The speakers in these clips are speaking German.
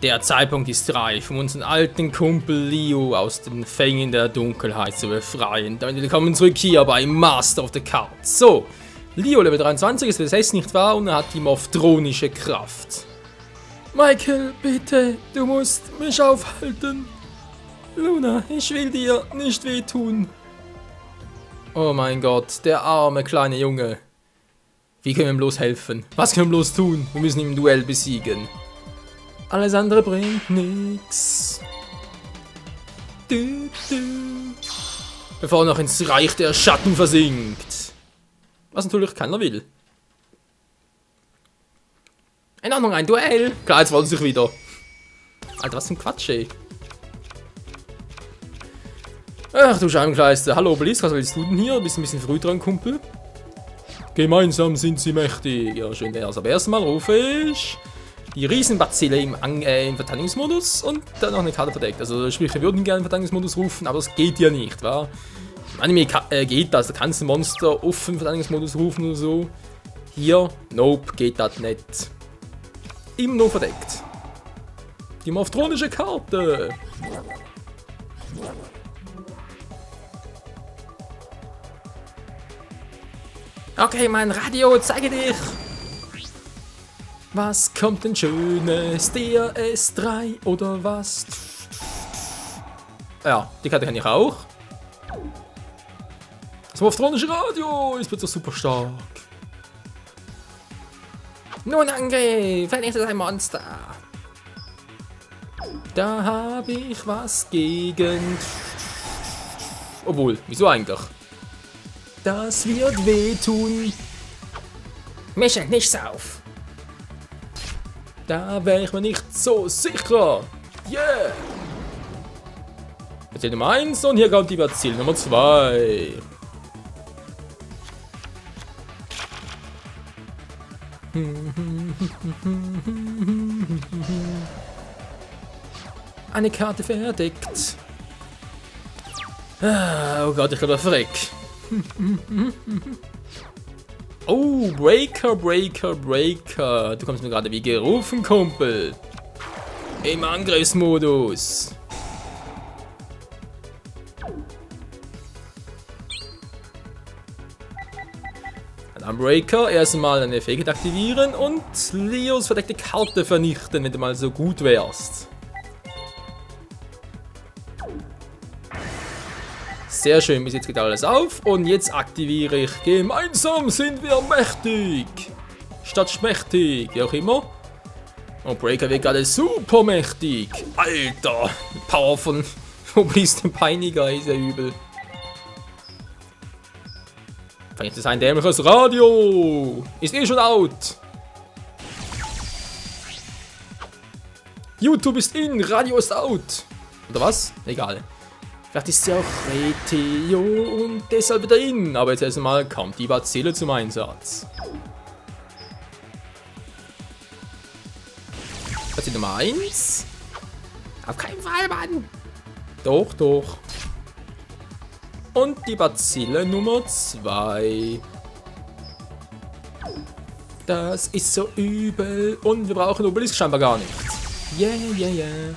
Der Zeitpunkt ist reif, um unseren alten Kumpel Leo aus den Fängen der Dunkelheit zu befreien. Damit willkommen zurück hier bei Master of the Cards. So, Leo Level 23 ist das heißt nicht wahr und er hat die morphtronische Kraft. Michael, bitte, du musst mich aufhalten. Luna, ich will dir nicht wehtun. Oh mein Gott, der arme kleine Junge. Wie können wir ihm bloß helfen? Was können wir bloß tun? Wir müssen ihn im Duell besiegen. Alles andere bringt nix. Bevor er noch ins Reich der Schatten versinkt. Was natürlich keiner will. In Ordnung, ein Duell. Klar, jetzt wollen sie sich wieder. Alter, was für ein Quatsch, ey. Ach du Scheibenkleister. Hallo Obelisk, was willst du denn hier? Bist ein bisschen früh dran, Kumpel? Gemeinsam sind sie mächtig. Ja, schön wär's. Aber erstmal rufe ich die Riesenbazille im Verteidigungsmodus und dann noch eine Karte verdeckt. Also sprich, wir würden gerne im Verteidigungsmodus rufen, aber es geht ja nicht, wa? Im Anime geht das, da kannst du ein Monster offen im Verteidigungsmodus rufen oder so. Hier, nope, geht das nicht. Immer nur verdeckt. Die morphtronische Karte. Okay, mein Radio, zeige dich. Was kommt denn Schönes? DRS3 oder was? Ja, die Karte kann ich auch. Das morphtronische Radio ist plötzlich super stark. Nun Angriff, vernichtet ein Monster. Da habe ich was gegen. Obwohl, wieso eigentlich? Das wird wehtun. Mische nichts auf. Da wäre ich mir nicht so sicher. Yeah! Erzähl Nummer 1 und hier kommt die Bazille Nummer 2. Eine Karte verdeckt. Oh Gott, ich glaube, er verreckt. Oh, Breaker, Breaker, Breaker. Du kommst mir gerade wie gerufen, Kumpel. Im Angriffsmodus. Dann Breaker erstmal eine Fähigkeit aktivieren und Leos verdeckte Karte vernichten, wenn du mal so gut wärst. Sehr schön, bis jetzt geht alles auf und jetzt aktiviere ich. Gemeinsam sind wir mächtig. Statt schmächtig, wie auch immer. Und Breaker wird gerade super mächtig. Alter, die Power von Obelisk dem Peiniger ist ja übel. Fängt das ein dämliches Radio. Ist eh schon out. YouTube ist in, Radio ist out. Oder was? Egal. Vielleicht ist sie auch Reteo und deshalb wieder in. Aber jetzt erstmal kommt die Bazille zum Einsatz. Bazille Nummer 1. Auf keinen Fall, Mann. Doch, doch. Und die Bazille Nummer 2. Das ist so übel. Und wir brauchen Obelisk scheinbar gar nicht. Yeah, yeah, yeah.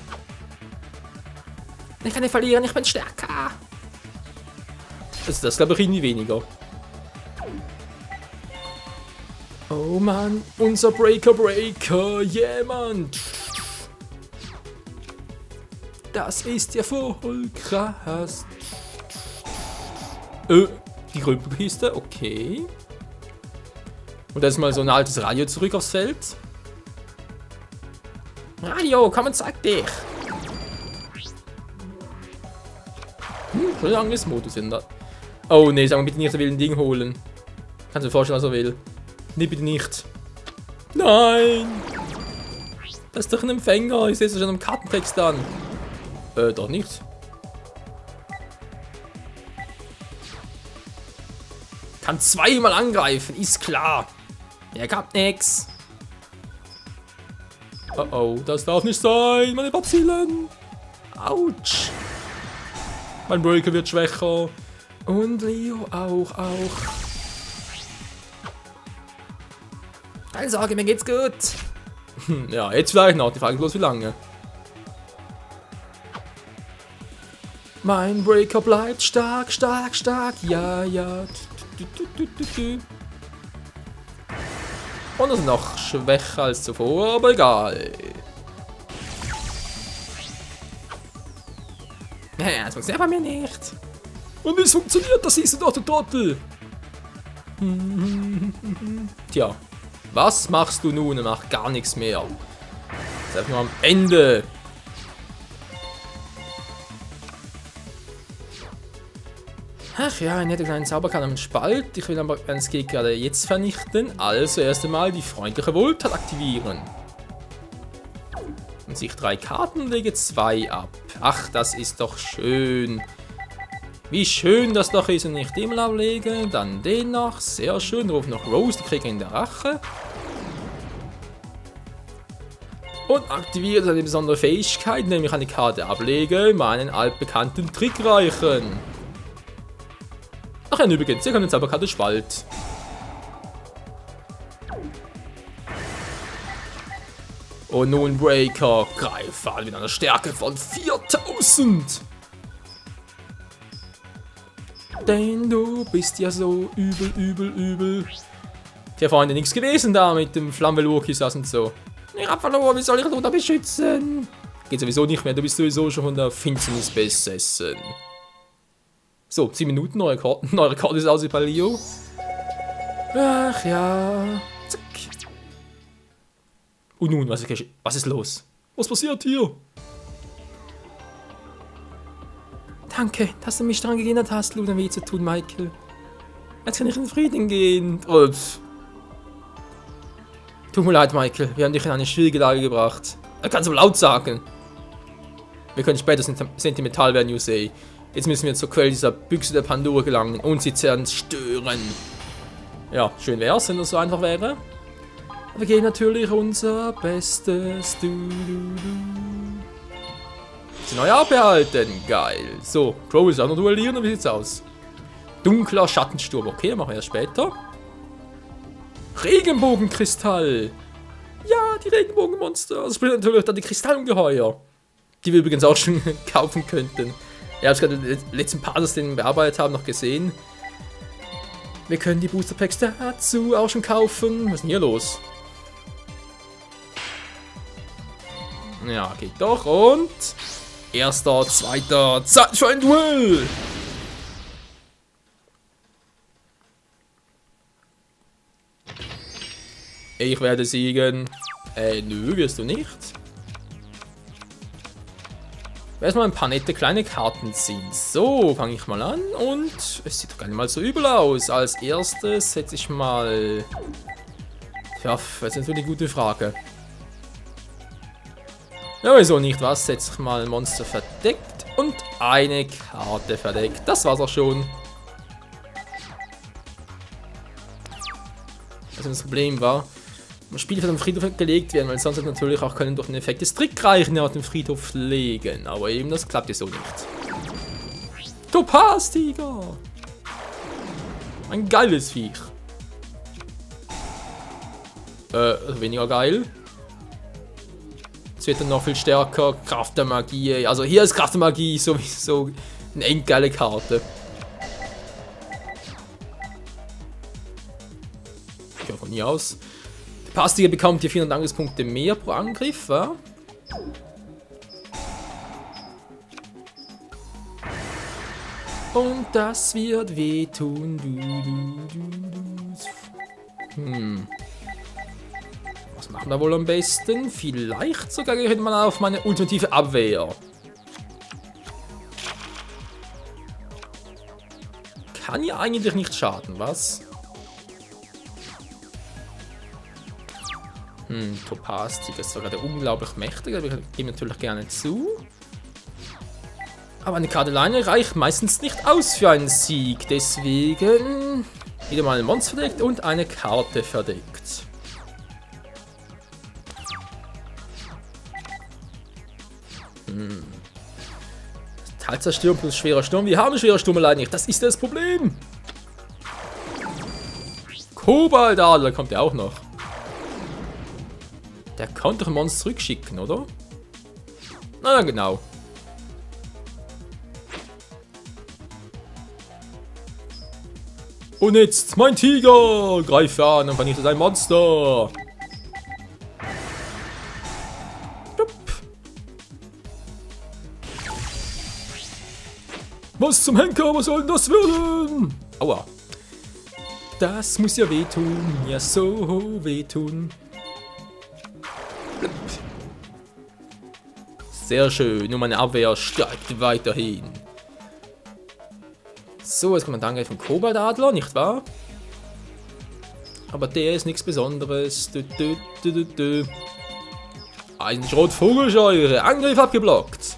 Ich kann nicht verlieren, ich bin stärker. Also das glaube ich irgendwie weniger. Oh Mann, unser Breaker Breaker. Yeah, Mann. Das ist ja voll krass. Die Krümpelkiste, okay. Und jetzt mal so ein altes Radio zurück aufs Feld. Radio, komm und zeig dich. Schon langes Modus in da. Oh ne, sag mal bitte nicht, er will ein Ding holen. Kannst du dir vorstellen, was er will? Nee, bitte nicht. Nein! Das ist doch ein Empfänger. Ich sehe es schon am Kartentext an. Doch nicht. Kann zweimal angreifen, ist klar. Er gab nix. Oh oh, das darf nicht sein, meine Bazillen. Autsch. Mein Breaker wird schwächer. Und Leo auch. Keine Sorge, mir geht's gut. Ja, jetzt vielleicht noch. Die Frage ist bloß wie lange. Mein Breaker bleibt stark, stark, stark. Ja, ja. Und er ist noch schwächer als zuvor, aber egal. Naja, das funktioniert bei mir nicht. Und wie es funktioniert, das siehst du doch, du Trottel. Tja, was machst du nun? Er macht gar nichts mehr. Das ist einfach nur am Ende. Ach ja, ein netter kleiner Zauberkarte am Spalt. Ich will aber ganz gerade jetzt vernichten. Also erst einmal die freundliche Wohltat aktivieren. Und sich 3 Karten und lege 2 ab. Ach, das ist doch schön. Wie schön das doch ist, wenn ich den mal ablege. Dann den noch. Sehr schön. Ruf noch Rose, die kriege ich in der Rache. Und aktiviere eine besondere Fähigkeit, nämlich eine Karte ablege, meinen altbekannten Trickreichen. Ach ja, übrigens, hier kommt eine Zauberkarte Spalt. Und nun Breaker, greif an mit einer Stärke von 4000. Denn du bist ja so übel, übel, übel. Tja, Freunde, nichts gewesen da mit dem Flammenwurkisas und so. Ich hab verloren, wie soll ich dich da beschützen? Geht sowieso nicht mehr, du bist sowieso schon von der Finsternis besessen. So, 7 Minuten, neuer Rekord ist aus bei Leo. Ach ja. Zack. Und nun, was ist los? Was passiert hier? Danke, dass du mich daran gehindert hast, Luna weh zu tun, Michael. Jetzt kann ich in Frieden gehen. Ups. Tut mir leid, Michael. Wir haben dich in eine schwierige Lage gebracht. Er kann es aber laut sagen. Wir können später sentimental werden, Yusei. Jetzt müssen wir zur Quelle dieser Büchse der Pandora gelangen und sie zerstören. Ja, schön wär's, wenn das so einfach wäre. Wir geben natürlich unser Bestes. Sie neu abbehalten. Geil. So, Crow ist auch noch duellieren, oder wie sieht's aus? Dunkler Schattensturm. Okay, machen wir das später. Regenbogenkristall. Ja, die Regenbogenmonster. Das bringt natürlich dann die Kristallungeheuer. Die wir übrigens auch schon kaufen könnten. Ich habe es gerade in den letzten Part, das den wir bearbeitet haben, noch gesehen. Wir können die Booster Packs dazu auch schon kaufen. Was ist denn hier los? Ja, geht doch. Und erster, zweiter, Zeit für ein Duell. Ich werde siegen. Nö, wirst du nicht. Erstmal ein paar nette kleine Karten ziehen. So, fange ich mal an und es sieht doch gar nicht mal so übel aus. Als erstes setze ich mal... Ja, das ist natürlich eine gute Frage. Ja, wieso nicht? Was? Setze ich mal ein Monster verdeckt und eine Karte verdeckt. Das war's auch schon. Also das Problem war, das Spiel wird am Friedhof gelegt werden, weil sonst natürlich auch können durch den Effekt des Trickreichen auf den Friedhof legen. Aber eben, das klappt ja so nicht. Topaz-Tiger! Ein geiles Viech. Weniger geil. Jetzt wird er noch viel stärker. Kraft der Magie. Also hier ist Kraft der Magie sowieso eine echt geile Karte. Ich gehe von hier aus. Der Pastiger bekommt hier 400 Angriffspunkte mehr pro Angriff, ja? Und das wird wehtun. Was machen wir wohl am besten? Vielleicht sogar gehe ich mal auf meine ultimative Abwehr. Kann ja eigentlich nicht schaden, was? Topaz-Tiger ist sogar der unglaublich mächtige, wir geben natürlich gerne zu. Aber eine Karte alleine reicht meistens nicht aus für einen Sieg, deswegen wieder mal ein Monster verdeckt und eine Karte verdeckt. Talzersturm plus schwerer Sturm, wir haben schwerer Sturm allein nicht, das ist das Problem. Kobaltadler kommt ja auch noch. Der konnte doch ein Monster zurückschicken, oder? Na ja, genau. Und jetzt mein Tiger! Greife an und vernichte sein Monster! Was zum Henker? Was soll denn das werden? Aua. Das muss ja wehtun. Ja, so wehtun. Sehr schön. Und meine Abwehr steigt weiterhin. So, jetzt kommt ein Angriff vom Koboldadler, nicht wahr? Aber der ist nichts Besonderes. Eisenschrot Vogelscheure. Angriff abgeblockt.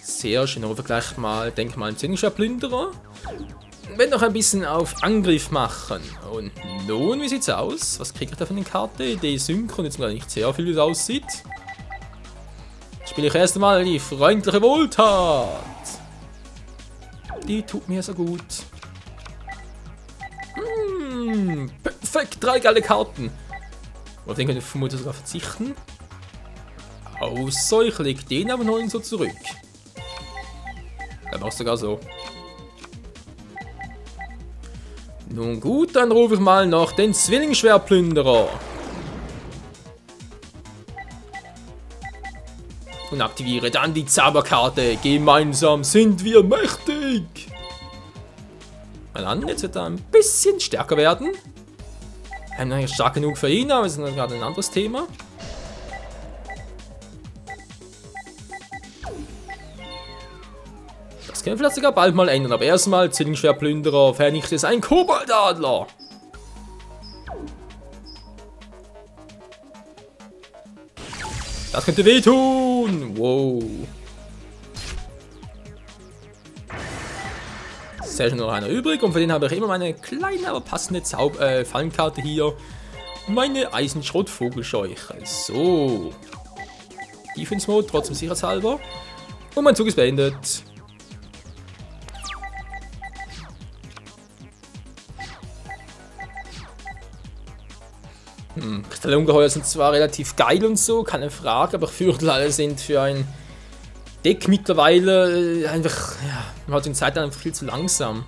Sehr schön, aber gleich mal, denk mal, ein zynischer Plünderer. Wenn noch ein bisschen auf Angriff machen. Und nun, wie sieht's aus? Was kriege ich da von der Karte? Die Synchron, jetzt gar nicht sehr viel, wie es aussieht. Jetzt spiele ich erst einmal die freundliche Wohltat. Die tut mir so gut. Perfekt, 3 geile Karten. Auf den könnte ich vermutlich sogar verzichten. Außer ich lege den aber noch so zurück. Dann auch sogar so. Nun gut, dann rufe ich mal noch den Zwillingsschwertplünderer. Und aktiviere dann die Zauberkarte. Gemeinsam sind wir mächtig. Na dann, jetzt wird er ein bisschen stärker werden. Eigentlich stark genug für ihn, aber es ist gerade ein anderes Thema. Das können wir vielleicht sogar bald mal ändern, aber erstmal Zwillingsschwertplünderer vernichtet ein Koboldadler. Das könnte wehtun. Wow. Sehr schön, noch einer übrig und für den habe ich immer meine kleine, aber passende Fallenkarte hier. Meine Eisenschrot-Vogelscheuche. So. Defense-Mode, trotzdem sicherheitshalber. Und mein Zug ist beendet. Kristallungeheuer sind zwar relativ geil und so, keine Frage, aber ich fürchte, alle sind für ein Deck mittlerweile einfach, ja, man hat in Zeit einfach viel zu langsam.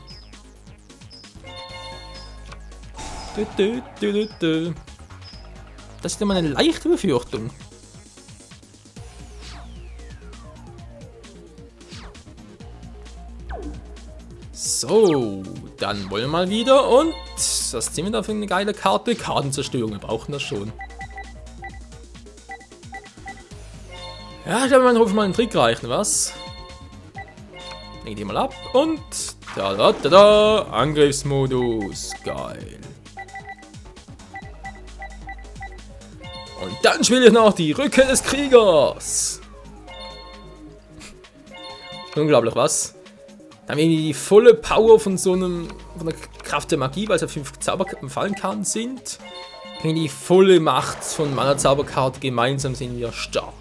Das ist immer eine leichte Befürchtung. So, dann wollen wir mal wieder und was ziehen wir da für eine geile Karte? Kartenzerstörung, wir brauchen das schon. Ja, ich glaube, man ruft mal einen Trick reichen, was? Leg die mal ab und da, Angriffsmodus, geil. Und dann spiele ich noch die Rückkehr des Kriegers. Unglaublich, was? Dann haben wir die volle Power von so einem, von der Kraft der Magie, weil es ja 5 Zauberfallenkarten sind. Gegen die volle Macht von meiner Zauberkarte gemeinsam sind wir stark.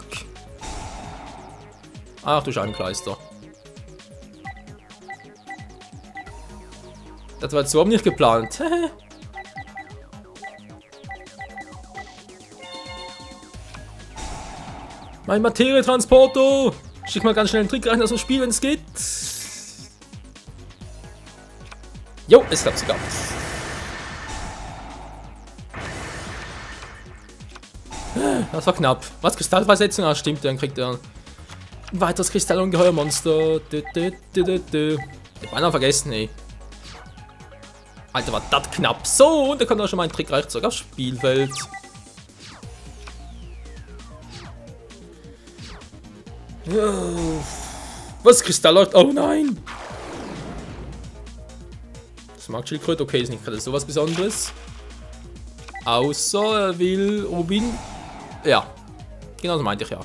Ach du Scheibenkleister. Das war jetzt überhaupt nicht geplant. Mein Materietransporter! Schick mal ganz schnell einen Trick rein aus dem Spiel, wenn es geht. Jo, es klappt sogar. Das war knapp. Was? Kristallversetzung? Ah, stimmt, dann kriegt er ein weiteres Kristallungeheuermonster. Ich hab beinahe vergessen, ey. Alter, war das knapp. So, und da kommt auch schon mal ein Trick reich zurück aufs Spielfeld. Was? Kristall? Oh nein! Marktschildkröte, okay, ist nicht gerade sowas Besonderes. Außer er will Rubin. Ja, genau so meinte ich ja.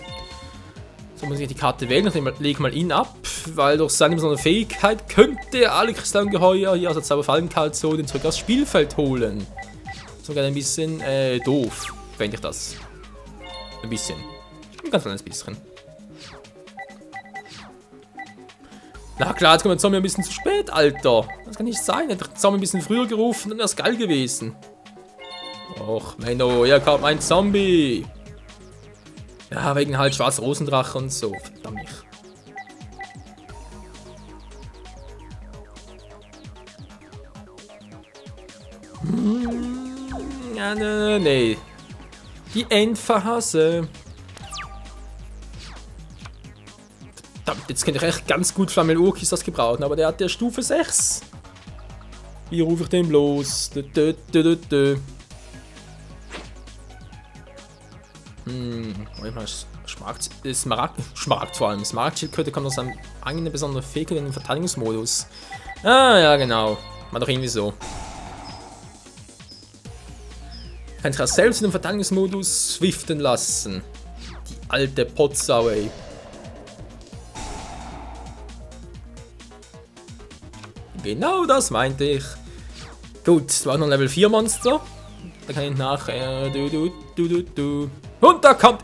So muss ich die Karte wählen, ich lege mal ihn ab, weil durch seine besondere Fähigkeit könnte er alle Kristallungeheuer hier aus der Zauberfallenkarte zurück aufs Spielfeld holen. Sogar ein bisschen doof, fände ich das. Ein bisschen. Ein ganz kleines bisschen. Na klar, jetzt kommt der Zombie ein bisschen zu spät, Alter. Das kann nicht sein. Hätte den Zombie ein bisschen früher gerufen, dann wäre es geil gewesen. Och, Menno, hier kommt ein Zombie. Ja, wegen halt schwarzer Rosendrache und so. Verdammt. Nee. Die Endphase. Verdammt, jetzt könnte ich echt ganz gut Flammel Urkis das gebrauchen, aber der hat ja Stufe 6. Wie rufe ich den bloß? Smaragd vor allem. Smaragdschildkröte kommt aus einem eigenen besonderen Fähigkeit in den Verteidigungsmodus. Ah, ja, genau. War doch irgendwie so. Kann sich ja selbst in den Verteidigungsmodus swiften lassen. Die alte Potsau, ey. Genau das meinte ich. Gut, es war noch ein Level 4 Monster. Da kann ich nachher. Und da kommt.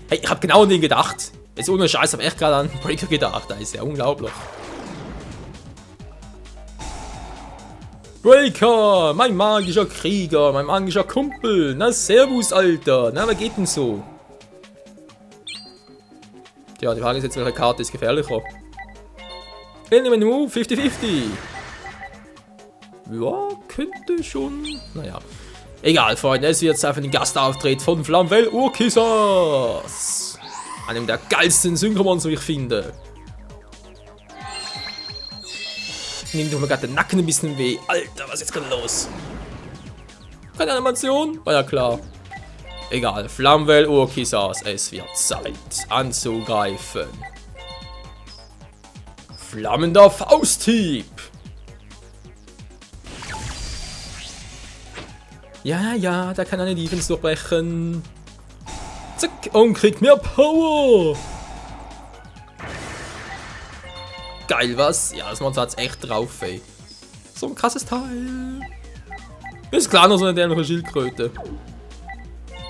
Ich hab genau an den gedacht. Jetzt ohne Scheiß, habe ich echt gerade an Breaker gedacht. Das ist ja unglaublich. Breaker, mein magischer Krieger, mein magischer Kumpel. Na, servus, Alter. Na, was geht denn so? Tja, die Frage ist jetzt, welche Karte ist gefährlicher? Move, 50-50. Ja, könnte schon. Naja. Egal, Freunde, es wird Zeit für den Gastauftritt von Flamvel Urkisas. Einem der geilsten Synchromonster, wie ich finde. Nimmt doch mal gerade den Nacken ein bisschen weh. Alter, was ist jetzt gerade los? Keine Animation? War ja klar. Egal, Flamvel Urkisas, es wird Zeit anzugreifen. Flammender Fausthieb. Ja, da kann eine Defense durchbrechen. Zack, und kriegt mehr Power. Geil, was? Ja, das Monster hat's echt drauf, ey. So ein krasses Teil. Ist klar, noch so eine dämliche Schildkröte.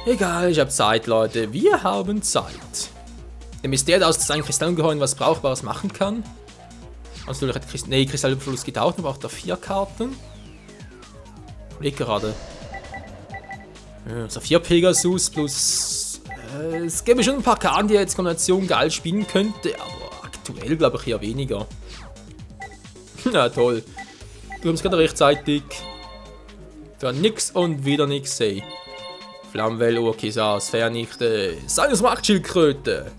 Egal, ich habe Zeit, Leute. Wir haben Zeit. Dem ist der, aus dass ein Kristallungeheuer was Brauchbares machen kann. Also, Kristallüberfluss geht auch, dann braucht er 4 Karten. Leg gerade. Also 4 Pegasus plus. Es gäbe schon ein paar Karten, die jetzt Kombination geil spielen könnte, aber aktuell glaube ich eher weniger. Na toll. Du kommst gerade rechtzeitig. Da nix und wieder nix, ey. Flamvel Urkisas vernichte. Seine Smaragdschildkröte.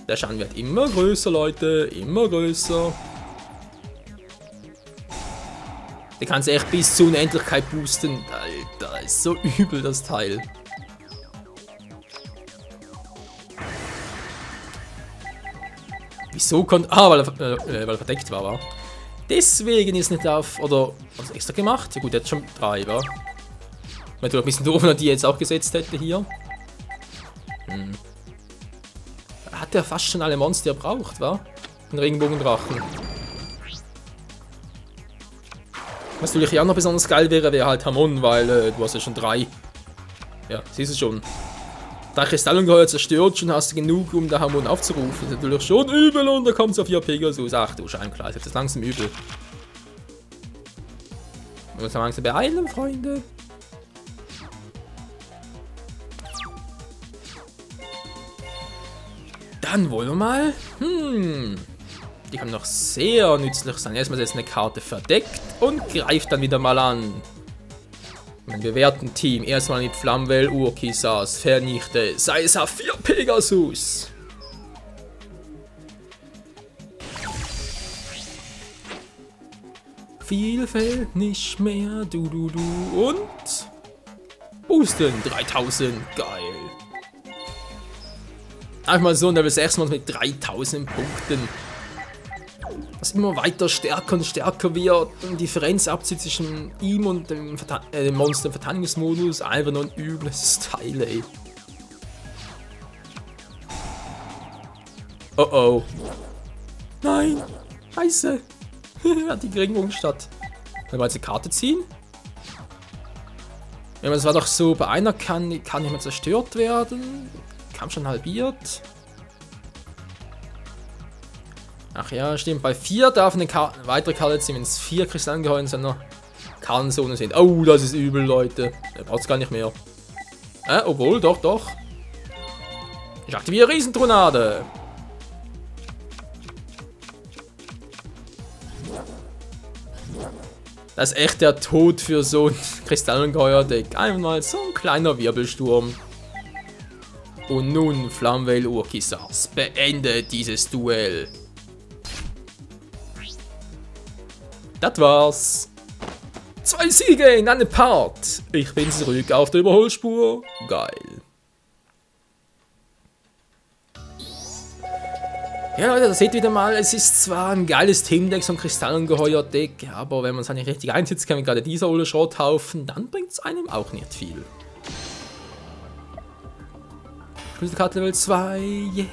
Der Schaden wird immer größer, Leute. Immer größer. Der kann sich echt bis zur Unendlichkeit boosten. Alter, ist so übel das Teil. Wieso konnte. Ah, weil er verdeckt war. Deswegen ist nicht auf. Oder was extra gemacht? Ja, gut, er hat schon 3, war. Ich wäre ein bisschen doof, wenn er die jetzt auch gesetzt hätte hier. Hat er fast schon alle Monster, die er braucht, wa? Ein Regenbogendrachen. Was natürlich ja noch besonders geil wäre, wäre halt Hamon, weil du hast ja schon 3. Ja, siehst du schon. 3 Kristallungeheuer zerstört, schon hast du genug, um den Hamon aufzurufen. Das ist natürlich schon übel und da kommt es auf 4 Pegasus. Ach du Scheinklar, jetzt ist langsam übel. Wir müssen langsam beeilen, Freunde. Dann wollen wir mal. Die kann noch sehr nützlich sein. Erstmal setzt eine Karte verdeckt und greift dann wieder mal an. Mein bewährten Team. Erstmal mit Flamvel Urkisas vernichte. Sei es auf 4 Pegasus. Viel fällt nicht mehr. Du. Und. Boosten. 3000. Geil. Einfach mal so ein Level 6 mit 3000 Punkten. Was immer weiter stärker und stärker wird. Und Differenz abzieht zwischen ihm und dem Monster im Verteidigungsmodus. Einfach nur ein übles Teil, ey. Oh oh. Nein. Scheiße. Hat die Regenbogenstadt. Können wir jetzt eine Karte ziehen? Ja, das war doch so, bei einer kann nicht mehr zerstört werden. Kampf schon halbiert. Ach ja, stimmt. Bei 4 darf eine weitere Karte ziehen, wenn es 4 Kristallungeheuer in seiner Kartenzone sind. Oh, das ist übel, Leute. Der braucht es gar nicht mehr. Obwohl, doch. Ich aktiviere Riesentornade. Das ist echt der Tod für so ein Kristallengeheuer-Deck. Einmal so ein kleiner Wirbelsturm. Und nun, Flamvell Urkisas, beende dieses Duell. Das war's. 2 Siege in einem Part. Ich bin zurück auf der Überholspur. Geil. Ja Leute, das seht ihr wieder mal, es ist zwar ein geiles Teamdeck, so ein Kristallengeheuer-Deck, aber wenn man es nicht richtig einsetzt kann, wie gerade dieser olle Schrotthaufen, dann bringt es einem auch nicht viel. Karte Level 2, yeah.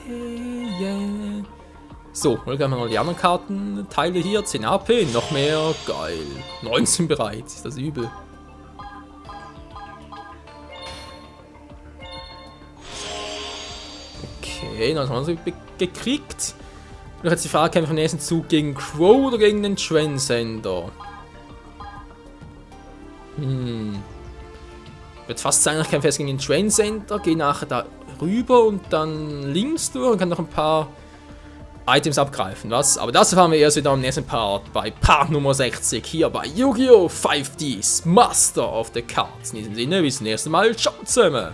So, dann haben wir noch die anderen Kartenteile hier, 10 AP, noch mehr, geil. 19 bereits, ist das übel. Okay, dann haben wir so gekriegt. Und jetzt die Frage, kämpfen wir vom nächsten Zug gegen Crow oder gegen den Transcender? Wird fast sein, ich kämpfe jetzt gegen den Transcender, gehe nachher da rüber und dann links durch und kann noch ein paar Items abgreifen, was? Aber das erfahren wir erst wieder am nächsten Part, bei Part Nummer 60, hier bei Yu-Gi-Oh! 5Ds Master of the Cards. In diesem Sinne, bis zum nächsten Mal, ciao zusammen!